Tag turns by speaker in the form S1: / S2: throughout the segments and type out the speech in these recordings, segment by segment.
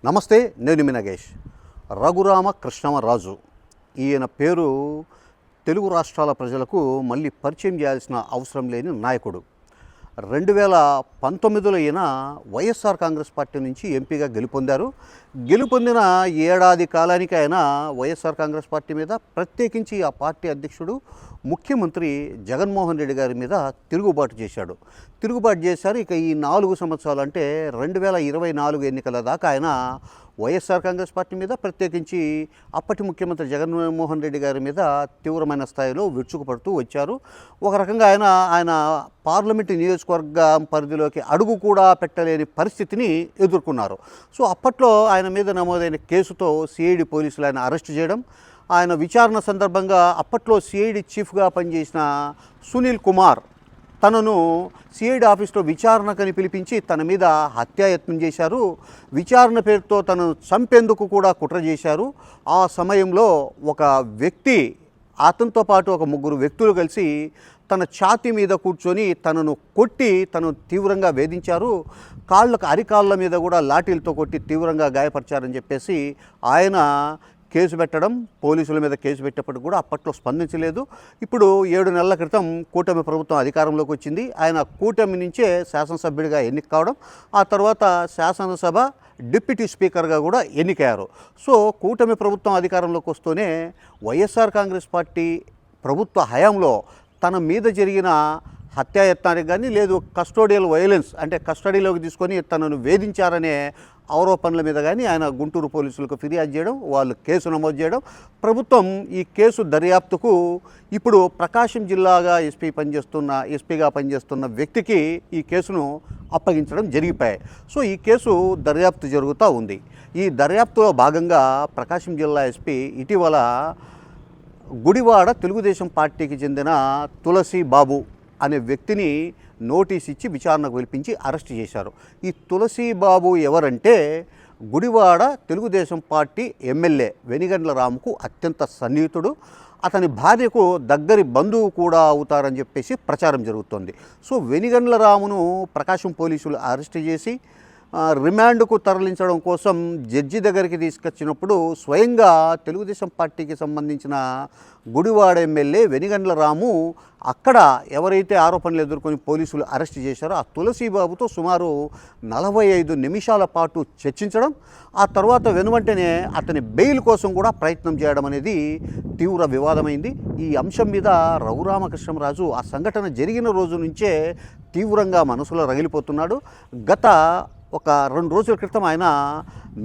S1: నమస్తే, నేను మీ నగేష్. రఘురామ కృష్ణమరాజు ఈయన పేరు తెలుగు రాష్ట్రాల ప్రజలకు మళ్ళీ పరిచయం చేయాల్సిన అవసరం లేని నాయకుడు. 2019లో ఈయన వైఎస్ఆర్ కాంగ్రెస్ పార్టీ నుంచి ఎంపీగా గెలుపొందారు. గెలుపొందిన ఏడాది కాలానికి ఆయన వైఎస్ఆర్ కాంగ్రెస్ పార్టీ మీద, ప్రత్యేకించి ఆ పార్టీ అధ్యక్షుడు ముఖ్యమంత్రి జగన్మోహన్ రెడ్డి గారి మీద తిరుగుబాటు చేశారు. ఇక ఈ 4 సంవత్సరాలు అంటే 2024 ఎన్నికల దాకా ఆయన వైఎస్ఆర్ కాంగ్రెస్ పార్టీ మీద, ప్రత్యేకించి అప్పటి ముఖ్యమంత్రి జగన్మోహన్ రెడ్డి గారి మీద తీవ్రమైన స్థాయిలో విరుచుకుపడుతూ వచ్చారు. ఒక రకంగా ఆయన పార్లమెంటు నియోజకవర్గం పరిధిలోకి అడుగు కూడా పెట్టలేని పరిస్థితిని ఎదుర్కొన్నారు. సో అప్పట్లో ఆయన మీద నమోదైన కేసుతో సిఐడి పోలీసులు ఆయన అరెస్టు చేయడం, ఆయన విచారణ సందర్భంగా అప్పట్లో సిఐడి చీఫ్గా పనిచేసిన సునీల్ కుమార్ తనను సిఐడి ఆఫీస్లో విచారణకని పిలిపించి తన మీద హత్యాయత్నం చేశారు. విచారణ పేరుతో తనను చంపేందుకు కూడా కుట్ర చేశారు. ఆ సమయంలో ఒక వ్యక్తి, అతనితో పాటు ఒక 3 వ్యక్తులు కలిసి తన ఛాతీ మీద కూర్చొని తనను కొట్టి తను తీవ్రంగా వేధించారు. అరికాళ్ళ మీద కూడా లాఠీలతో కొట్టి తీవ్రంగా గాయపరిచారని చెప్పేసి ఆయన కేసు పెట్టడం, పోలీసుల మీద కేసు పెట్టేప్పటికి కూడా అప్పట్లో స్పందించలేదు. ఇప్పుడు 7 నెలల క్రితం కూటమి ప్రభుత్వం అధికారంలోకి వచ్చింది. ఆయన కూటమి నుంచే శాసనసభ్యుడిగా ఎన్నిక కావడం, ఆ తర్వాత శాసనసభ డిప్యూటీ స్పీకర్గా కూడా ఎన్నికయ్యారు. సో కూటమి ప్రభుత్వం అధికారంలోకి వస్తూనే వైఎస్ఆర్ కాంగ్రెస్ పార్టీ ప్రభుత్వ హయాంలో తన మీద జరిగిన హత్యాయత్నానికి కానీ, లేదు కస్టోడియల్ వైలెన్స్ అంటే కస్టడీలోకి తీసుకొని తనను వేధించారనే ఆరోపణల మీద కానీ ఆయన గుంటూరు పోలీసులకు ఫిర్యాదు చేయడం, వాళ్ళు కేసు నమోదు చేయడం, ప్రభుత్వం ఈ కేసు దర్యాప్తుకు ఇప్పుడు ప్రకాశం జిల్లాగా ఎస్పీగా పనిచేస్తున్న వ్యక్తికి ఈ కేసును అప్పగించడం జరిగిపోయాయి. సో ఈ కేసు దర్యాప్తు జరుగుతూ ఉంది. ఈ దర్యాప్తులో భాగంగా ప్రకాశం జిల్లా ఎస్పీ ఇటీవల గుడివాడ తెలుగుదేశం పార్టీకి చెందిన తులసి బాబు అనే వ్యక్తిని నోటీస్ ఇచ్చి విచారణకు పిలిపించి అరెస్ట్ చేశారు. ఈ తులసి బాబు ఎవరంటే గుడివాడ తెలుగుదేశం పార్టీ ఎమ్మెల్యే వెనిగండ్ల రాముకు అత్యంత సన్నిహితుడు, అతని భార్యకు దగ్గరి బంధువు కూడా అవుతారని చెప్పేసి ప్రచారం జరుగుతోంది. సో వెనిగండ్ల రామును ప్రకాశం పోలీసులు అరెస్ట్ చేసి రిమాండ్కు తరలించడం కోసం జడ్జి దగ్గరికి తీసుకొచ్చినప్పుడు స్వయంగా తెలుగుదేశం పార్టీకి సంబంధించిన గుడివాడ ఎమ్మెల్యే వెనిగండ్ల రాము అక్కడ ఎవరైతే ఆరోపణలు ఎదుర్కొని పోలీసులు అరెస్ట్ చేశారో ఆ తులసీబాబుతో సుమారు 45 నిమిషాల పాటు చర్చించడం, ఆ తర్వాత వెనువెంటనే అతని బెయిల్ కోసం కూడా ప్రయత్నం చేయడం అనేది తీవ్ర వివాదమైంది. ఈ అంశం మీద రఘురామకృష్ణమరాజు ఆ సంఘటన జరిగిన రోజు నుంచే తీవ్రంగా మనసులో రగిలిపోతున్నాడు. గత ఒక 2 రోజుల క్రితం ఆయన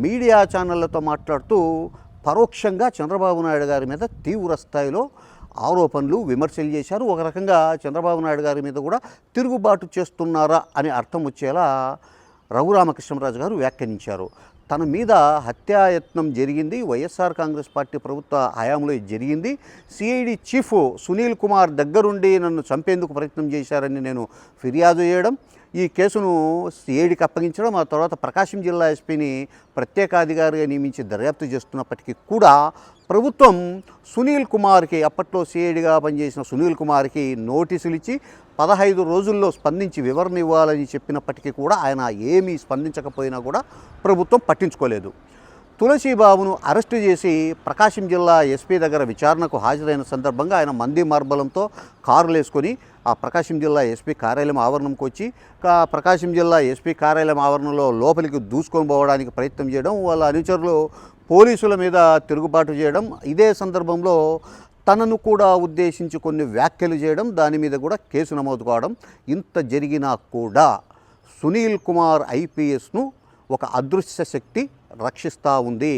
S1: మీడియా ఛానళ్లతో మాట్లాడుతూ పరోక్షంగా చంద్రబాబు నాయుడు గారి మీద తీవ్ర స్థాయిలో ఆరోపణలు, విమర్శలు చేశారు. ఒక రకంగా చంద్రబాబు నాయుడు గారి మీద కూడా తిరుగుబాటు చేస్తున్నారా అని అర్థం వచ్చేలా రఘురామకృష్ణమరాజు గారు వ్యాఖ్యానించారు. తన మీద హత్యాయత్నం జరిగింది, వైఎస్ఆర్ కాంగ్రెస్ పార్టీ ప్రభుత్వ హయాంలో జరిగింది. సిఐడి చీఫ్ సునీల్ కుమార్ దగ్గరుండి నన్ను చంపేందుకు ప్రయత్నం చేశారని నేను ఫిర్యాదు చేయడం, ఈ కేసును సిఐడికి అప్పగించడం, ఆ తర్వాత ప్రకాశం జిల్లా ఎస్పీని ప్రత్యేకాధికారిగా నియమించి దర్యాప్తు చేస్తున్నప్పటికీ కూడా ప్రభుత్వం సునీల్ కుమార్కి, అప్పట్లో సిఐడిగా పనిచేసిన సునీల్ కుమార్కి నోటీసులు ఇచ్చి 15 రోజుల్లో స్పందించి వివరణ ఇవ్వాలని చెప్పినప్పటికీ కూడా ఆయన ఏమీ స్పందించకపోయినా కూడా ప్రభుత్వం పట్టించుకోలేదు. తులసీబాబును అరెస్టు చేసి ప్రకాశం జిల్లా ఎస్పీ దగ్గర విచారణకు హాజరైన సందర్భంగా ఆయన మంది మార్బలంతో కారులు వేసుకొని ఆ ప్రకాశం జిల్లా ఎస్పీ కార్యాలయం ఆవరణంకి వచ్చి ప్రకాశం జిల్లా ఎస్పీ కార్యాలయం ఆవరణలో లోపలికి దూసుకొని పోవడానికి ప్రయత్నం చేయడం, వాళ్ళ అనుచరులు పోలీసుల మీద తిరుగుబాటు చేయడం, ఇదే సందర్భంలో తనను కూడా ఉద్దేశించి కొన్ని వ్యాఖ్యలు చేయడం, దాని మీద కూడా కేసు నమోదు కావడం, ఇంత జరిగినా కూడా సునీల్ కుమార్ ఐపీఎస్ను ఒక అదృశ్య శక్తి రక్షిస్తూ ఉంది,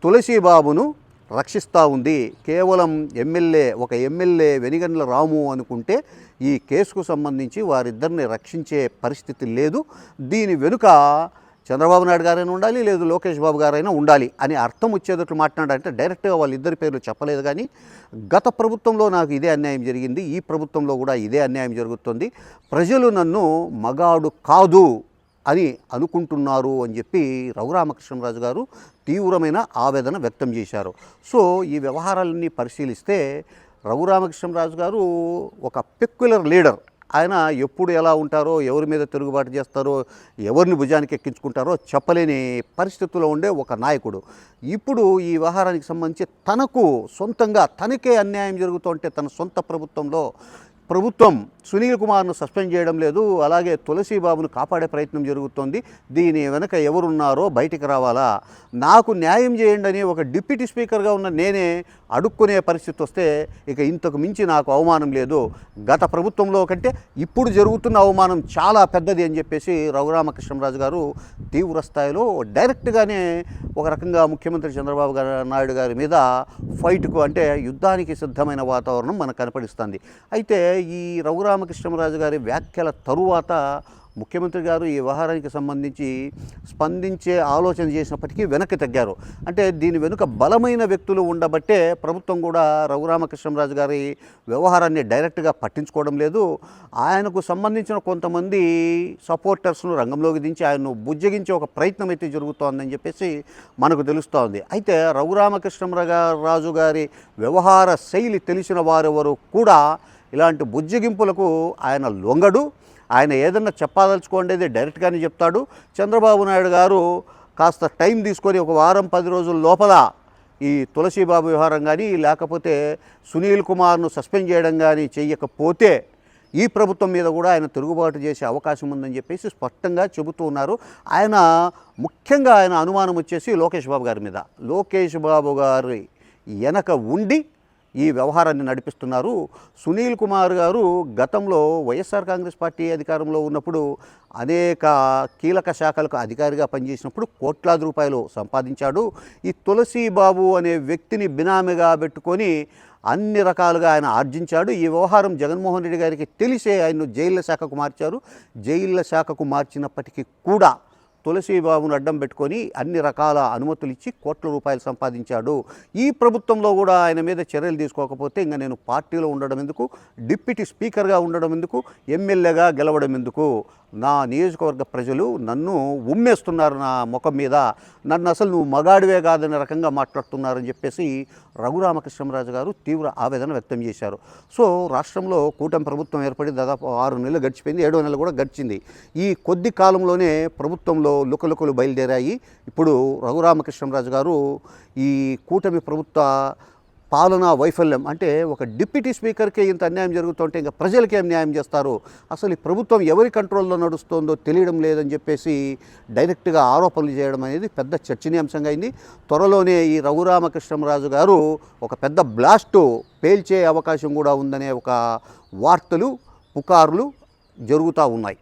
S1: తులసీబాబును రక్షిస్తూ ఉంది. కేవలం ఒక ఎమ్మెల్యే వెనిగండ్ల రాము అనుకుంటే ఈ కేసుకు సంబంధించి వారిద్దరిని రక్షించే పరిస్థితి లేదు. దీని వెనుక చంద్రబాబు నాయుడు గారైనా ఉండాలి, లేదు లోకేష్ బాబు గారైనా ఉండాలి అని అర్థం వచ్చేటట్లు మాట్లాడారంటే డైరెక్ట్గా వాళ్ళిద్దరి పేర్లు చెప్పలేదు. కానీ గత ప్రభుత్వంలో నాకు ఇదే అన్యాయం జరిగింది, ఈ ప్రభుత్వంలో కూడా ఇదే అన్యాయం జరుగుతుంది, ప్రజలు నన్ను మగాడు కాదు అని అనుకుంటున్నారు అని చెప్పి రఘురామకృష్ణమరాజు గారు తీవ్రమైన ఆవేదన వ్యక్తం చేశారు. సో ఈ వ్యవహారాలన్నీ పరిశీలిస్తే రఘురామకృష్ణమరాజు గారు ఒక పెక్యులర్ లీడర్, ఆయన ఎప్పుడు ఎలా ఉంటారో, ఎవరి మీద తిరుగుబాటు చేస్తారో, ఎవరిని భుజానికి ఎక్కించుకుంటారో చెప్పలేని పరిస్థితుల్లో ఉండే ఒక నాయకుడు. ఇప్పుడు ఈ వ్యవహారానికి సంబంధించి తనకు సొంతంగా తనకే అన్యాయం జరుగుతుంటే తన సొంత ప్రభుత్వం సునీల్ కుమార్ను సస్పెండ్ చేయడం లేదు, అలాగే తులసీబాబును కాపాడే ప్రయత్నం జరుగుతోంది. దీని వెనక ఎవరున్నారో బయటికి రావాలా, నాకు న్యాయం చేయండి అని ఒక డిప్యూటీ స్పీకర్గా ఉన్న నేనే అడుక్కునే పరిస్థితి వస్తే ఇక ఇంతకు మించి నాకు అవమానం లేదు. గత ప్రభుత్వంలో కంటే ఇప్పుడు జరుగుతున్న అవమానం చాలా పెద్దది అని చెప్పేసి రఘురామకృష్ణరాజు గారు తీవ్ర స్థాయిలో డైరెక్ట్గానే ఒక రకంగా ముఖ్యమంత్రి చంద్రబాబు నాయుడు గారి మీద ఫైట్కు, అంటే యుద్ధానికి సిద్ధమైన వాతావరణం మనకు కనపడిస్తుంది. అయితే ఈ రఘురామకృష్ణరాజు గారి వ్యాఖ్యల తరువాత ముఖ్యమంత్రి గారు ఈ వ్యవహారానికి సంబంధించి స్పందించే ఆలోచన చేసినప్పటికీ వెనక్కి తగ్గారు. అంటే దీని వెనుక బలమైన వ్యక్తులు ఉండబట్టే ప్రభుత్వం కూడా రఘురామకృష్ణరాజు గారి వ్యవహారాన్ని డైరెక్ట్గా పట్టించుకోవడం లేదు. ఆయనకు సంబంధించిన కొంతమంది సపోర్టర్స్ను రంగంలోకి దించి ఆయన్ను బుజ్జగించే ఒక ప్రయత్నం అయితే జరుగుతోందని చెప్పేసి మనకు తెలుస్తోంది. అయితే రఘురామకృష్ణరాజు గారి వ్యవహార శైలి తెలిసిన వారెవరు కూడా ఇలాంటి బుజ్జగింపులకు ఆయన లొంగడు. ఆయన ఏదన్నా చెప్పదలుచుకోండేది డైరెక్ట్గానే చెప్తాడు. చంద్రబాబు నాయుడు గారు కాస్త టైం తీసుకొని ఒక వారం 10 రోజుల లోపల ఈ తులసీబాబు వ్యవహారం కానీ, లేకపోతే సునీల్ కుమార్ను సస్పెండ్ చేయడం కానీ చేయకపోతే ఈ ప్రభుత్వం మీద కూడా ఆయన తిరుగుబాటు చేసే అవకాశం ఉందని చెప్పేసి స్పష్టంగా చెబుతూ ఉన్నారు. ముఖ్యంగా ఆయన అనుమానం వచ్చేసి లోకేష్ బాబు గారి మీద. లోకేష్ బాబు గారి వెనక ఉండి ఈ వ్యవహారాన్ని నడిపిస్తున్నారు. సునీల్ కుమార్ గారు గతంలో వైఎస్ఆర్ కాంగ్రెస్ పార్టీ అధికారంలో ఉన్నప్పుడు అనేక కీలక శాఖలకు అధికారిగా పనిచేసినప్పుడు కోట్లాది రూపాయలు సంపాదించాడు. ఈ తులసీబాబు అనే వ్యక్తిని బినామీగా పెట్టుకొని అన్ని రకాలుగా ఆయన ఆర్జించాడు. ఈ వ్యవహారం జగన్మోహన్ రెడ్డి గారికి తెలిసే ఆయన్ను జైళ్ల శాఖకు మార్చారు. జైళ్ల శాఖకు మార్చినప్పటికీ కూడా తులసీబాబును అడ్డం పెట్టుకొని అన్ని రకాల అనుమతులు ఇచ్చి కోట్ల రూపాయలు సంపాదించాడు. ఈ ప్రభుత్వంలో కూడా ఆయన మీద చర్యలు తీసుకోకపోతే ఇంకా నేను పార్టీలో ఉండడం ఎందుకు, డిప్యూటీ స్పీకర్గా ఉండడం ఎందుకు, ఎమ్మెల్యేగా గెలవడం ఎందుకు, నా నియోజకవర్గ ప్రజలు నన్ను ఉమ్మేస్తున్నారు, నా ముఖం మీద నన్ను అసలు నువ్వు మగాడివే కాదనే రకంగా మాట్లాడుతున్నారని చెప్పేసి రఘురామకృష్ణరాజు గారు తీవ్ర ఆవేదన వ్యక్తం చేశారు. సో రాష్ట్రంలో కూటమి ప్రభుత్వం ఏర్పడి దాదాపు 6 నెలలు గడిచిపోయింది, 7వ నెల కూడా గడిచింది. ఈ కొద్ది కాలంలోనే ప్రభుత్వంలో లుకలుకలు బయలుదేరాయి. ఇప్పుడు రఘురామకృష్ణరాజు గారు ఈ కూటమి ప్రభుత్వ పాలనా వైఫల్యం, అంటే ఒక డిప్యూటీ స్పీకర్కే ఇంత అన్యాయం జరుగుతుంటే ఇంకా ప్రజలకి ఏం న్యాయం చేస్తారు, అసలు ఈ ప్రభుత్వం ఎవరి కంట్రోల్లో నడుస్తుందో తెలియడం లేదని చెప్పేసి డైరెక్ట్గా ఆరోపణలు చేయడం అనేది పెద్ద చర్చనీయాంశంగా అయింది. త్వరలోనే ఈ రఘురామకృష్ణరాజు గారు ఒక పెద్ద బ్లాస్టు పేల్చే అవకాశం కూడా ఉందనే ఒక వార్తలు పుకార్లు జరుగుతూ ఉన్నాయి.